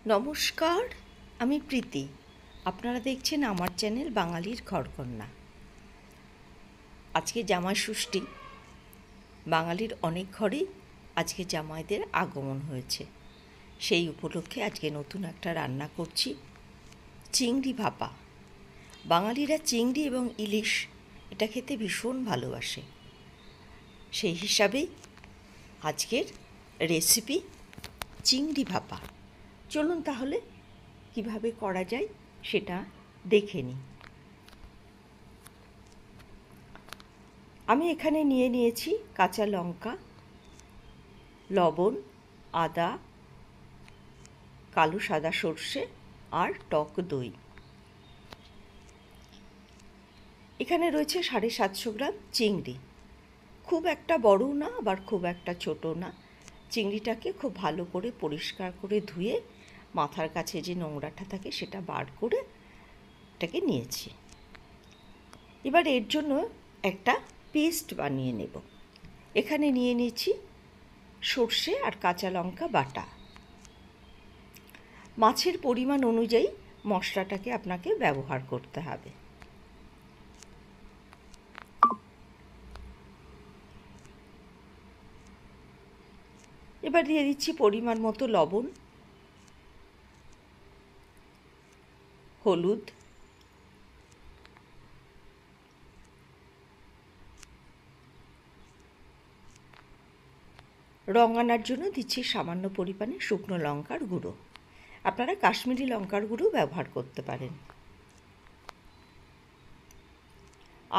নমস্কার, আমি প্রীতি। আপনারা দেখছেন আমার চ্যানেল বাঙালির ঘরকন্যা। আজকে জামাই ষষ্ঠী। বাঙালির অনেক ঘরেই আজকে জামাইদের আগমন হয়েছে। সেই উপলক্ষে আজকে নতুন একটা রান্না করছি, চিংড়ি ভাপা। বাঙালিরা চিংড়ি এবং ইলিশ এটা খেতে ভীষণ ভালোবাসে। সেই হিসাবেই আজকের রেসিপি চিংড়ি ভাপা। চলুন তাহলে কিভাবে করা যায় সেটা দেখে নিই। আমি এখানে নিয়েছি কাঁচা লঙ্কা, লবণ, আদা, কালো সাদা সর্ষে আর টক দই। এখানে রয়েছে 750 গ্রাম চিংড়ি। খুব একটা বড়ও না, আবার খুব একটা ছোটো না। চিংড়িটাকে খুব ভালো করে পরিষ্কার করে ধুয়ে মাথার কাছে যে নোংরাটা থাকে সেটা বার করে এটাকে নিয়েছি। এবার এর জন্য একটা পেস্ট বানিয়ে নেব। এখানে নিয়ে নিয়েছি সর্ষে আর কাঁচা লঙ্কা বাটা। মাছের পরিমাণ অনুযায়ী মশলাটাকে আপনাকে ব্যবহার করতে হবে। এবার দিয়ে দিচ্ছি পরিমাণ মতো লবণ, হলুদ, রং আনার জন্য দিচ্ছি সামান্য পরিমাণে শুকনো লঙ্কার গুঁড়ো। আপনারা কাশ্মীরি লঙ্কার গুঁড়ো ব্যবহার করতে পারেন।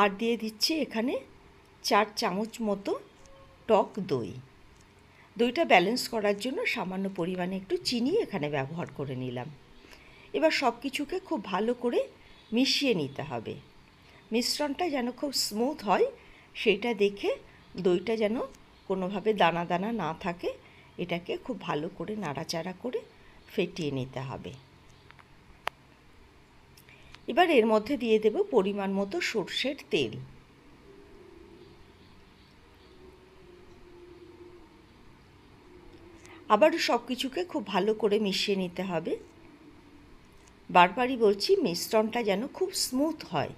আর দিয়ে দিচ্ছি এখানে 4 চামচ মতো টক দই। দইটা ব্যালেন্স করার জন্য সামান্য পরিমাণে একটু চিনি এখানে ব্যবহার করে নিলাম। এবার সব কিছুকে খুব ভালো করে মিশিয়ে নিতে হবে। মিশ্রণটা যেন খুব স্মুথ হয় সেইটা দেখে, দইটা যেন কোনোভাবে দানা দানা না থাকে, এটাকে খুব ভালো করে নাড়াচাড়া করে ফেটিয়ে নিতে হবে। এবার এর মধ্যে দিয়ে দেব পরিমাণ মতো সর্ষের তেল। আবার সব কিছুকে খুব ভালো করে মিশিয়ে নিতে হবে। বারবারই বলছি, মিশ্রণটা যেন খুব স্মুথ হয়।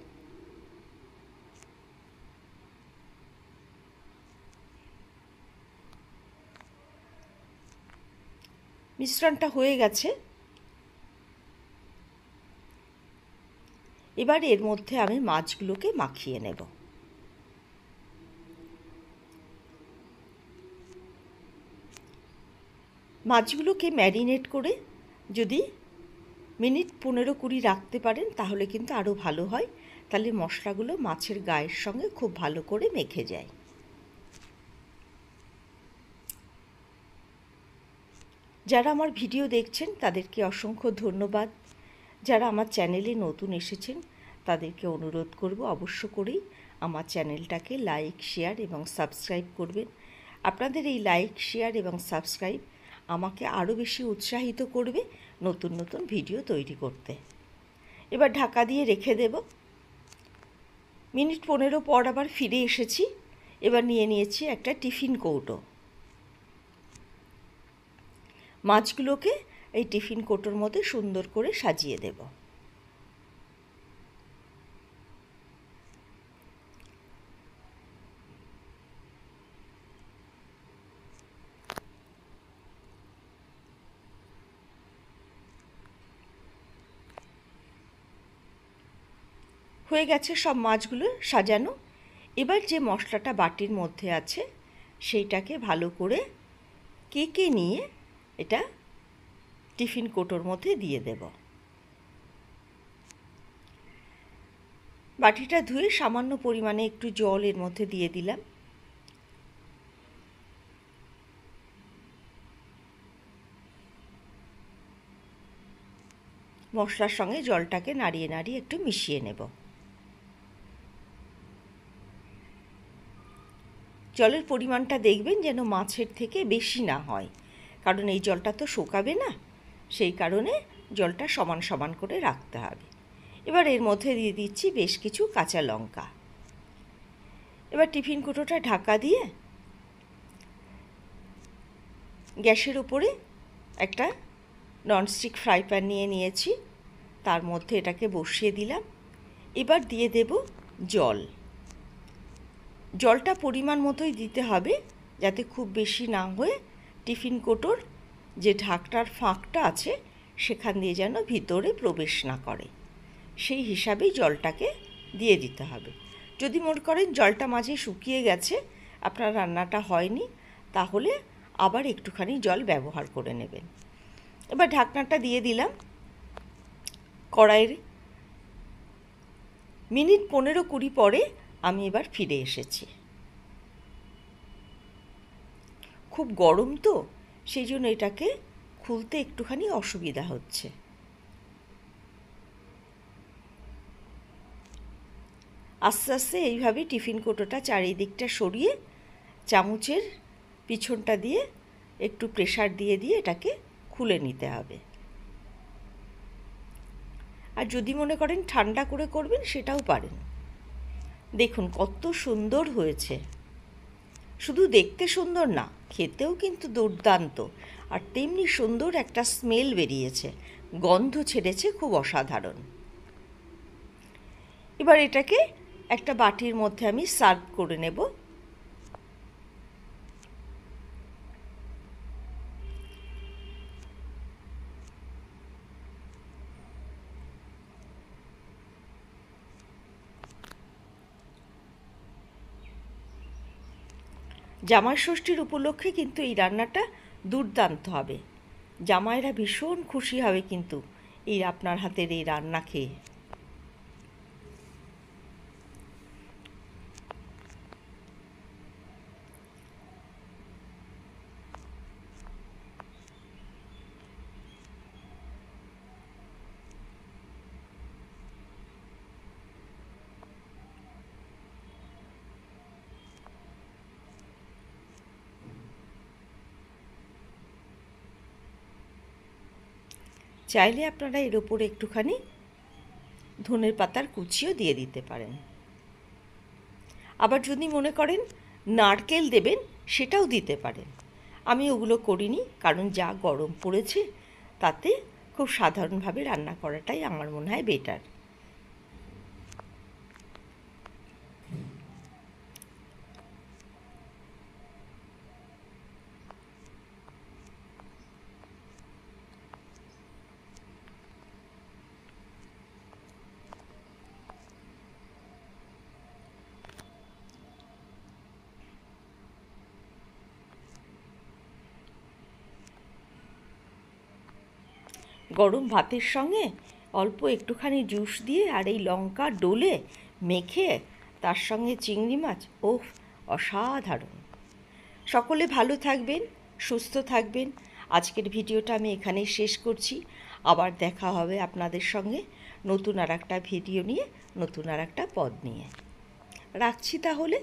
মিশ্রণটা হয়ে গেছে। এবার এর মধ্যে আমি মাছগুলোকে মাখিয়ে নেব। মাছগুলোকে ম্যারিনেট করে যদি মিনিট 15-20 রাখতে পারেন তাহলে কিন্তু আরও ভালো হয়। তাহলে মশলাগুলো মাছের গায়ের সঙ্গে খুব ভালো করে মেখে যায়। যারা আমার ভিডিও দেখছেন তাদেরকে অসংখ্য ধন্যবাদ। যারা আমার চ্যানেলে নতুন এসেছেন তাদেরকে অনুরোধ করব অবশ্য করেই আমার চ্যানেলটাকে লাইক, শেয়ার এবং সাবস্ক্রাইব করবেন। আপনাদের এই লাইক, শেয়ার এবং সাবস্ক্রাইব আমাকে আরও বেশি উৎসাহিত করবে নতুন নতুন ভিডিও তৈরি করতে। এবার ঢাকা দিয়ে রেখে দেব। মিনিট 15 পর আবার ফিরে এসেছি। এবার নিয়েছি একটা টিফিন কৌটো। মাছগুলোকে এই টিফিন কৌটোর মধ্যে সুন্দর করে সাজিয়ে দেব। হয়ে গেছে সব মাছগুলো সাজানো। এবার যে মশলাটা বাটির মধ্যে আছে সেইটাকে ভালো করে কেকে নিয়ে এটা টিফিন কৌটোর মধ্যে দিয়ে দেব। বাটিটা ধুয়ে সামান্য পরিমাণে একটু জল এর মধ্যে দিয়ে দিলাম। মশলার সঙ্গে জলটাকে নাড়িয়ে নাড়িয়ে একটু মিশিয়ে নেব। জলের পরিমাণটা দেখবেন যেন মাছের থেকে বেশি না হয়, কারণ এই জলটা তো শুকাবে না, সেই কারণে জলটা সমান সমান করে রাখতে হবে। এবার এর মধ্যে দিয়ে দিচ্ছি বেশ কিছু কাঁচা লঙ্কা। এবার টিফিন কৌটোটা ঢাকা দিয়ে গ্যাসের উপরে একটা ননস্টিক ফ্রাই প্যান নিয়ে নিয়েছি, তার মধ্যে এটাকে বসিয়ে দিলাম। এবার দিয়ে দেব জল। জলটা পরিমাণ মতোই দিতে হবে, যাতে খুব বেশি না হয়ে টিফিন কৌটোর যে ঢাকনার ফাঁকটা আছে সেখান দিয়ে যেন ভিতরে প্রবেশ না করে, সেই হিসাবেই জলটাকে দিয়ে দিতে হবে। যদি মনে করেন জলটা মাঝে শুকিয়ে গেছে, আপনার রান্নাটা হয়নি, তাহলে আবার একটুখানি জল ব্যবহার করে নেবেন। এবার ঢাকনাটা দিয়ে দিলাম। কড়াইয়ের মিনিট 15-20 পরে আমি এবার ফিরে এসেছি। খুব গরম তো, সেই জন্য এটাকে খুলতে একটুখানি অসুবিধা হচ্ছে। আস্তে আস্তে এইভাবে টিফিন কৌটোটা চারিদিকটা সরিয়ে চামচের পিছনটা দিয়ে একটু প্রেসার দিয়ে দিয়ে এটাকে খুলে নিতে হবে। আর যদি মনে করেন ঠান্ডা করে করবেন সেটাও পারেন। দেখুন কত সুন্দর হয়েছে। শুধু দেখতে সুন্দর না, খেতেও কিন্তু দুর্দান্ত, আর তেমনি সুন্দর একটা স্মেল বেরিয়েছে, গন্ধ ছেড়েছে খুব অসাধারণ। এবার এটাকে একটা বাটির মধ্যে আমি সার্ভ করে নেব। জামাই ষষ্ঠীর উপলক্ষে কিন্তু এই রান্নাটা দুর্দান্ত হবে। জামাইরা ভীষণ খুশি হবে কিন্তু এই আপনার হাতের এই রান্না খেয়ে। চাইলে আপনারা এর ওপরে একটুখানি ধনের পাতার কুচিও দিয়ে দিতে পারেন। আবার যদি মনে করেন নারকেল দেবেন, সেটাও দিতে পারেন। আমি ওগুলো করিনি, কারণ যা গরম পড়েছে তাতে খুব সাধারণভাবে রান্না করাটাই আমার মনে হয় বেটার। গরম ভাতের সঙ্গে অল্প একটুখানি জুস দিয়ে আর এই লঙ্কা ডলে মেখে তার সঙ্গে চিংড়ি মাছ, ওহ অসাধারণ। সকলে ভালো থাকবেন, সুস্থ থাকবেন। আজকের ভিডিওটা আমি এখানেই শেষ করছি। আবার দেখা হবে আপনাদের সঙ্গে নতুন আর একটা ভিডিও নিয়ে, নতুন আর একটা পদ নিয়ে। রাখছি তাহলে।